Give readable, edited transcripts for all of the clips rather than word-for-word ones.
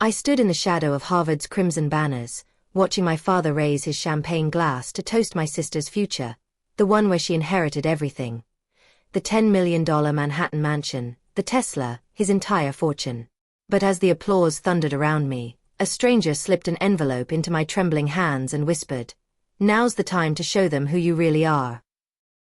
I stood in the shadow of Harvard's crimson banners, watching my father raise his champagne glass to toast my sister's future, the one where she inherited everything. The $10 million Manhattan mansion, the Tesla, his entire fortune. But as the applause thundered around me, a stranger slipped an envelope into my trembling hands and whispered, "Now's the time to show them who you really are."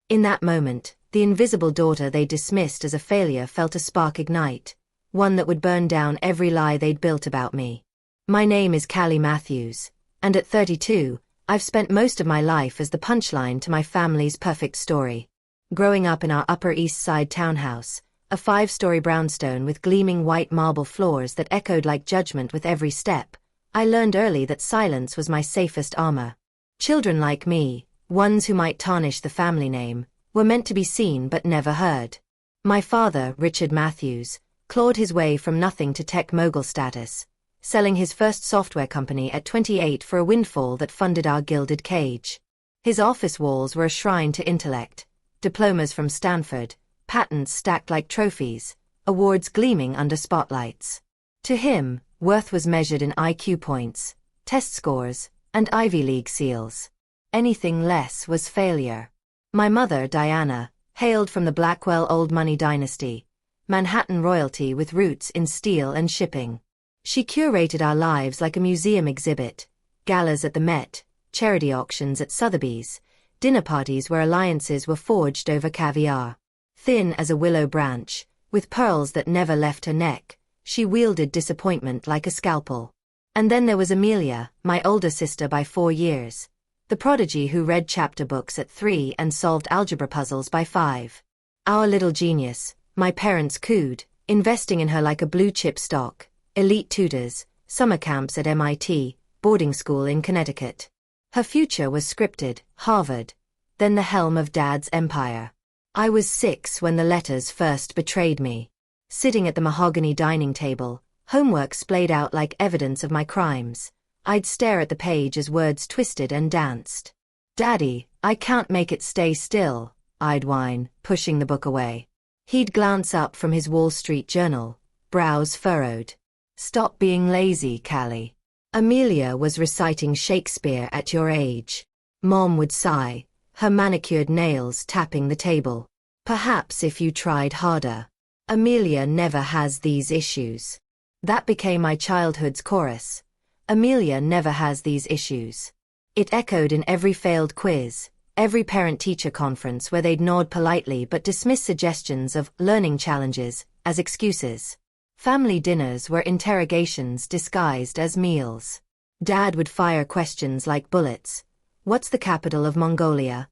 In that moment, the invisible daughter they dismissed as a failure felt a spark ignite, one that would burn down every lie they'd built about me. My name is Callie Matthews, and at 32, I've spent most of my life as the punchline to my family's perfect story. Growing up in our Upper East Side townhouse, a 5-story brownstone with gleaming white marble floors that echoed like judgment with every step, I learned early that silence was my safest armor. Children like me, ones who might tarnish the family name, were meant to be seen but never heard. My father, Richard Matthews, clawed his way from nothing to tech mogul status, selling his first software company at 28 for a windfall that funded our gilded cage. His office walls were a shrine to intellect, diplomas from Stanford, patents stacked like trophies, awards gleaming under spotlights. To him, worth was measured in IQ points, test scores, and Ivy League seals. Anything less was failure. My mother, Diana, hailed from the Blackwell old money dynasty, Manhattan royalty with roots in steel and shipping. She curated our lives like a museum exhibit, galas at the Met, charity auctions at Sotheby's, dinner parties where alliances were forged over caviar. Thin as a willow branch, with pearls that never left her neck, she wielded disappointment like a scalpel. And then there was Amelia, my older sister by 4 years, the prodigy who read chapter books at 3 and solved algebra puzzles by 5. Our little genius, my parents cooed, investing in her like a blue-chip stock, elite tutors, summer camps at MIT, boarding school in Connecticut. Her future was scripted, Harvard, then the helm of Dad's empire. I was 6 when the letters first betrayed me. Sitting at the mahogany dining table, homework splayed out like evidence of my crimes, I'd stare at the page as words twisted and danced. "Daddy, I can't make it stay still," I'd whine, pushing the book away. He'd glance up from his Wall Street Journal, brows furrowed. "Stop being lazy, Callie. Amelia was reciting Shakespeare at your age." Mom would sigh, her manicured nails tapping the table. "Perhaps if you tried harder. Amelia never has these issues." That became my childhood's chorus. Amelia never has these issues. It echoed in every failed quiz, every parent-teacher conference where they'd nod politely but dismiss suggestions of learning challenges as excuses. Family dinners were interrogations disguised as meals. Dad would fire questions like bullets. "What's the capital of Mongolia?"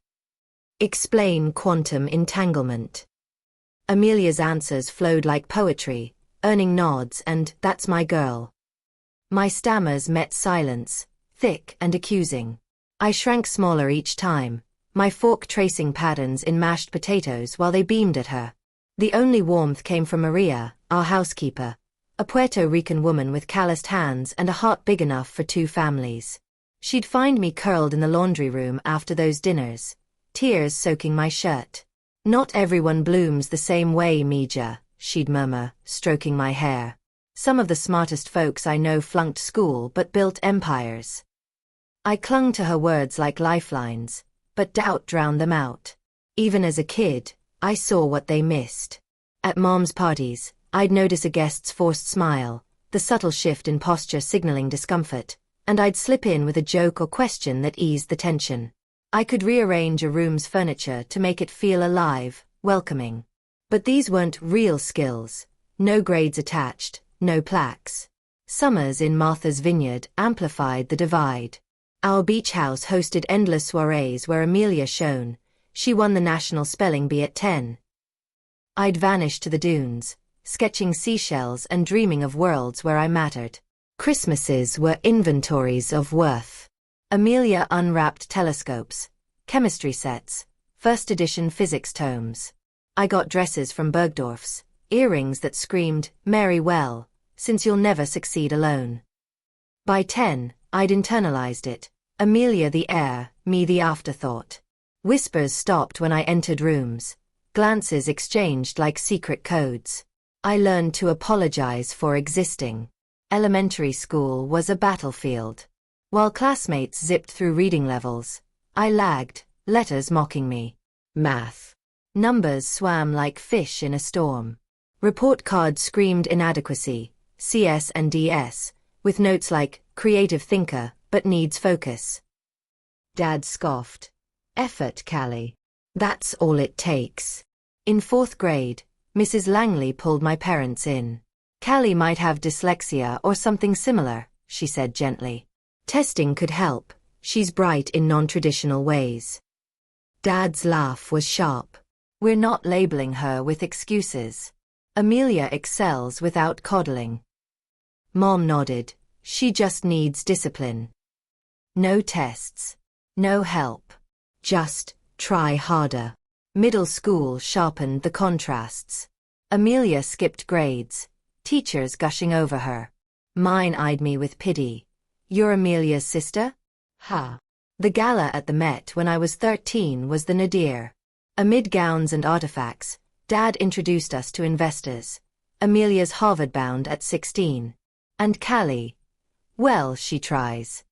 "Explain quantum entanglement." Amelia's answers flowed like poetry, earning nods and "that's my girl." My stammers met silence, thick and accusing. I shrank smaller each time, my fork tracing patterns in mashed potatoes while they beamed at her. The only warmth came from Maria, our housekeeper, a Puerto Rican woman with calloused hands and a heart big enough for 2 families. She'd find me curled in the laundry room after those dinners, tears soaking my shirt. "Not everyone blooms the same way, Mija," she'd murmur, stroking my hair. "Some of the smartest folks I know flunked school but built empires." I clung to her words like lifelines, but doubt drowned them out. Even as a kid, I saw what they missed. At Mom's parties, I'd notice a guest's forced smile, the subtle shift in posture signaling discomfort, and I'd slip in with a joke or question that eased the tension. I could rearrange a room's furniture to make it feel alive, welcoming. But these weren't real skills. No grades attached, no plaques. Summers in Martha's Vineyard amplified the divide. Our beach house hosted endless soirees where Amelia shone. She won the national spelling bee at 10. I'd vanish to the dunes, sketching seashells and dreaming of worlds where I mattered. Christmases were inventories of worth. Amelia unwrapped telescopes, chemistry sets, first edition physics tomes. I got dresses from Bergdorf's, earrings that screamed, "Marry well, since you'll never succeed alone." By 10, I'd internalized it. Amelia the heir, me the afterthought. Whispers stopped when I entered rooms. Glances exchanged like secret codes. I learned to apologize for existing. Elementary school was a battlefield. While classmates zipped through reading levels, I lagged, letters mocking me. Math. Numbers swam like fish in a storm. Report cards screamed inadequacy, CS and DS, with notes like, creative thinker, but needs focus. Dad scoffed. Effort, Callie. That's all it takes. In 4th grade, Mrs. Langley pulled my parents in. Callie might have dyslexia or something similar, she said gently. Testing could help, she's bright in non-traditional ways. Dad's laugh was sharp. We're not labeling her with excuses. Amelia excels without coddling. Mom nodded. She just needs discipline. No tests. No help. Just try harder. Middle school sharpened the contrasts. Amelia skipped grades, teachers gushing over her. Mine eyed me with pity. You're Amelia's sister? Ha. The gala at the Met when I was 13 was the nadir. Amid gowns and artifacts, Dad introduced us to investors. Amelia's Harvard-bound at 16. And Callie. Well, she tries.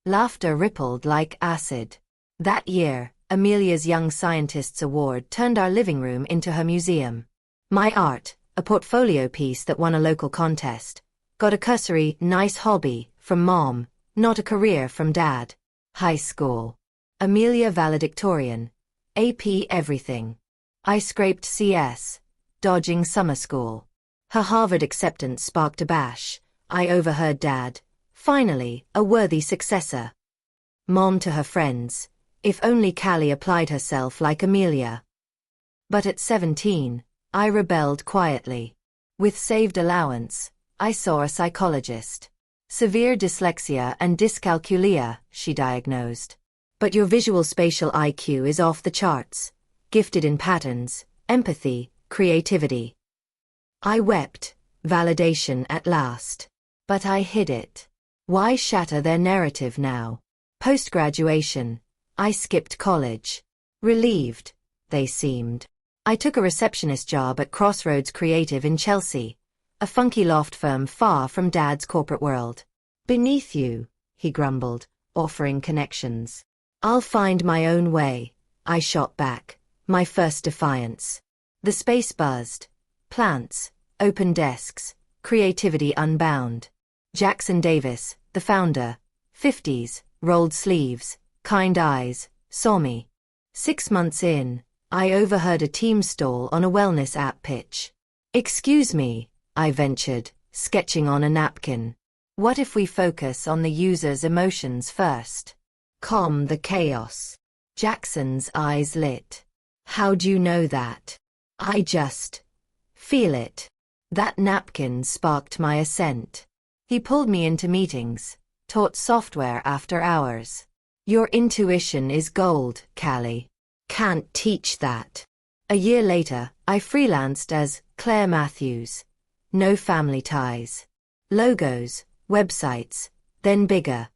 Laughter rippled like acid. That year, Amelia's Young Scientists Award turned our living room into her museum. My art, a portfolio piece that won a local contest, got a cursory, nice hobby from Mom, not a career from Dad. High school. Amelia valedictorian. AP everything. I scraped CS, dodging summer school. Her Harvard acceptance sparked a bash. I overheard Dad. Finally, a worthy successor. Mom to her friends. If only Callie applied herself like Amelia. But at 17, I rebelled quietly. With saved allowance, I saw a psychologist. Severe dyslexia and dyscalculia, she diagnosed. But your visual spatial IQ is off the charts. Gifted in patterns, empathy, creativity. I wept, validation at last. But I hid it. Why shatter their narrative now? Post-graduation, I skipped college. Relieved, they seemed. I took a receptionist job at Crossroads Creative in Chelsea, a funky loft firm far from Dad's corporate world. Beneath you, he grumbled, offering connections. I'll find my own way, I shot back, my first defiance. The space buzzed. Plants, open desks, creativity unbound. Jackson Davis, the founder, 50s, rolled sleeves, kind eyes, saw me. 6 months in, I overheard a team stall on a wellness app pitch. Excuse me, I ventured, sketching on a napkin. What if we focus on the user's emotions first? Calm the chaos. Jackson's eyes lit. How'd you know that? I just feel it. That napkin sparked my ascent. He pulled me into meetings, taught software after hours. Your intuition is gold, Callie. Can't teach that. A year later, I freelanced as Claire Matthews. No family ties. Logos, websites, then bigger.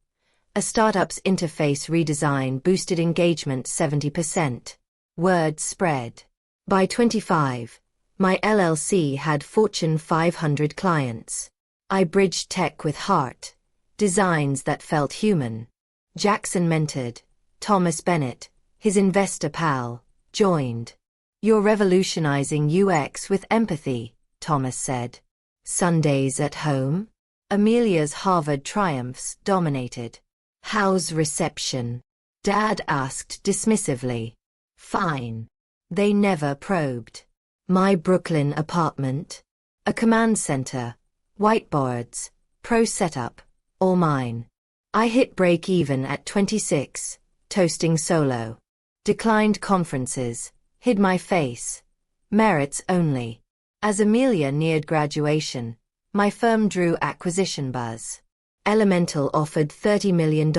A startup's interface redesign boosted engagement 70%. Word spread. By 25, my LLC had Fortune 500 clients. I bridged tech with heart, designs that felt human. Jackson mentored. Thomas Bennett, his investor pal, joined. You're revolutionizing UX with empathy, Thomas said. Sundays at home? Amelia's Harvard triumphs dominated. How's reception? Dad asked dismissively. Fine. They never probed. My Brooklyn apartment? A command center, whiteboards, pro setup, all mine. I hit break even at 26, toasting solo. Declined conferences, hid my face. Merits only. As Amelia neared graduation, my firm drew acquisition buzz. Elemental offered $30 million.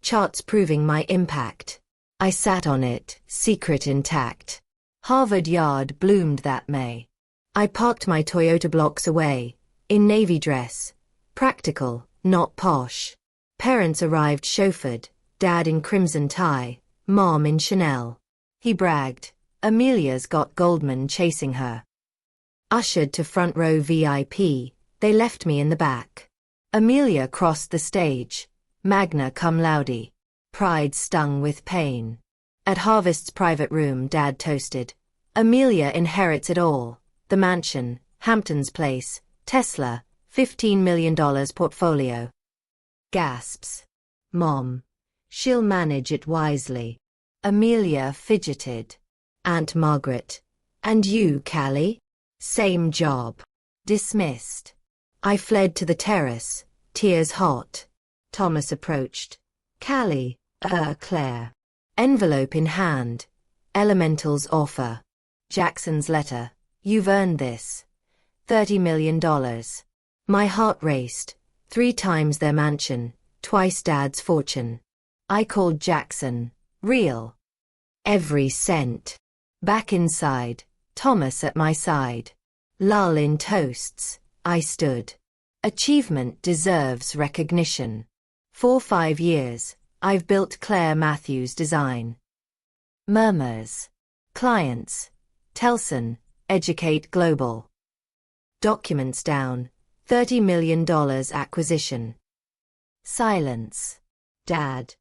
Charts proving my impact. I sat on it, secret intact. Harvard Yard bloomed that May. I parked my Toyota blocks away, in navy dress. Practical, not posh. Parents arrived chauffeured, Dad in crimson tie, Mom in Chanel. He bragged, Amelia's got Goldman chasing her. Ushered to front row VIP, They left me in the back. Amelia crossed the stage, magna cum laude. Pride stung with pain. At Harvest's private room, Dad toasted. Amelia inherits it all. The mansion, Hampton's Place, Tesla, $15 million portfolio. Gasps. Mom. She'll manage it wisely. Amelia fidgeted. Aunt Margaret. And you, Callie? Same job. Dismissed. I fled to the terrace, tears hot. Thomas approached. Callie, Claire. Envelope in hand. Elemental's offer. Jackson's letter. You've earned this. $30 million. My heart raced. 3 times their mansion, twice Dad's fortune. I called Jackson. Real. Every cent. Back inside, Thomas at my side. Lull in toasts, I stood. Achievement deserves recognition. For 5 years, I've built Claire Matthews Design. Murmurs. Clients. Telson, Educate Global. Documents down. $30 million acquisition. Silence. Dad.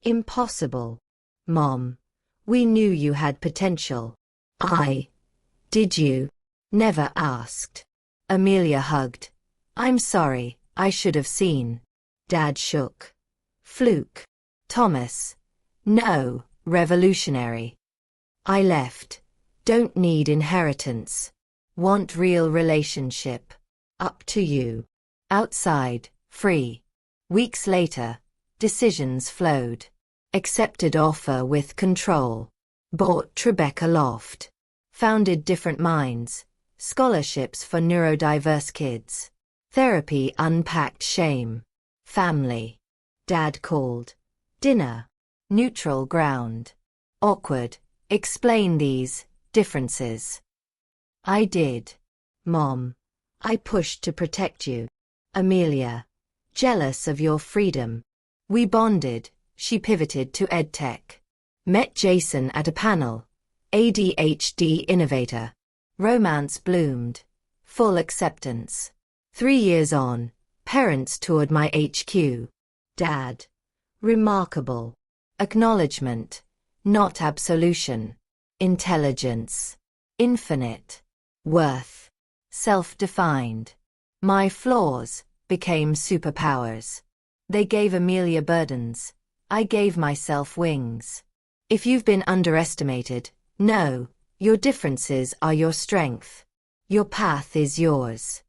Impossible. Mom. We knew you had potential. Did you? Never asked. Amelia hugged. I'm sorry, I should have seen. Dad shook. Fluke. Thomas. No, revolutionary. I left. Don't need inheritance. Want real relationship. Up to you. Outside, free. Weeks later, decisions flowed. Accepted offer with control. Bought Tribeca Loft. Founded Different Minds. Scholarships for neurodiverse kids. Therapy unpacked shame. Family. Dad called. Dinner. Neutral ground. Awkward. Explain these differences. I did. Mom. I pushed to protect you. Amelia. Jealous of your freedom. We bonded. She pivoted to EdTech. Met Jason at a panel. ADHD innovator. Romance bloomed. Full acceptance. 3 years on, parents toured my HQ. Dad. Remarkable. Acknowledgement. Not absolution. Intelligence. Infinite. Worth. Self-defined. My flaws became superpowers. They gave Amelia burdens. I gave myself wings. If you've been underestimated, know, your differences are your strength. Your path is yours.